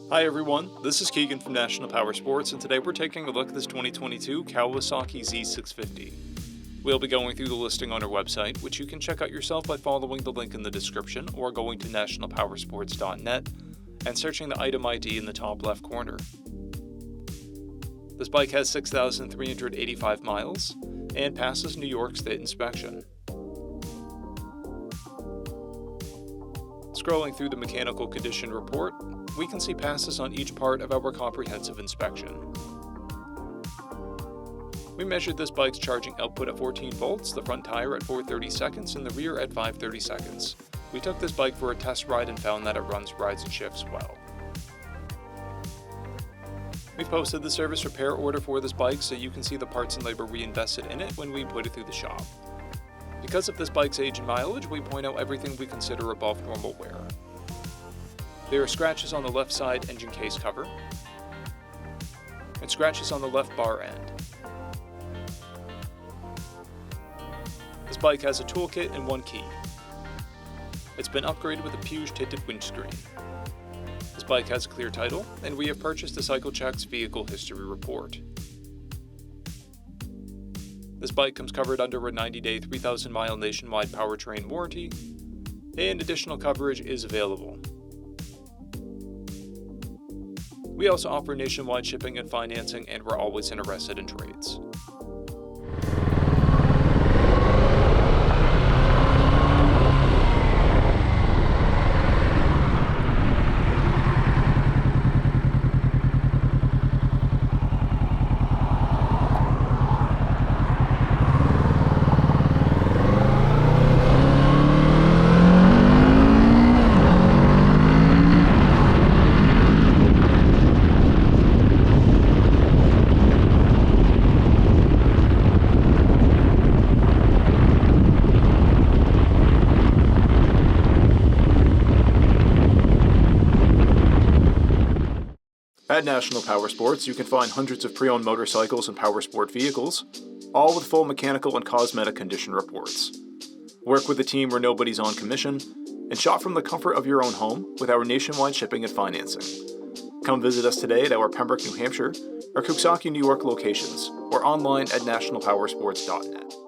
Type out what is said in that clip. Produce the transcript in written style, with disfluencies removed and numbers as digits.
Hi everyone, this is Keegan from National Powersports, and today we're taking a look at this 2022 Kawasaki Z650. We'll be going through the listing on our website, which you can check out yourself by following the link in the description or going to nationalpowersports.net and searching the item ID in the top left corner. This bike has 6,385 miles and passes New York State inspection. Scrolling through the mechanical condition report, we can see passes on each part of our comprehensive inspection. We measured this bike's charging output at 14 volts, the front tire at 430 seconds, and the rear at 530 seconds. We took this bike for a test ride and found that it runs, rides, and shifts well. We've posted the service repair order for this bike so you can see the parts and labor we invested in it when we put it through the shop. Because of this bike's age and mileage, we point out everything we consider above normal wear. There are scratches on the left side engine case cover, and scratches on the left bar end. This bike has a toolkit and one key. It's been upgraded with a Puge tinted windscreen. This bike has a clear title, and we have purchased a CycleCheck's vehicle history report. This bike comes covered under a 90-day, 3,000-mile nationwide powertrain warranty, and additional coverage is available. We also offer nationwide shipping and financing, and we're always interested in trades. At National Powersports, you can find hundreds of pre-owned motorcycles and powersport vehicles, all with full mechanical and cosmetic condition reports. Work with a team where nobody's on commission, and shop from the comfort of your own home with our nationwide shipping and financing. Come visit us today at our Pembroke, New Hampshire, or KAWASAKI, New York locations, or online at nationalpowersports.net.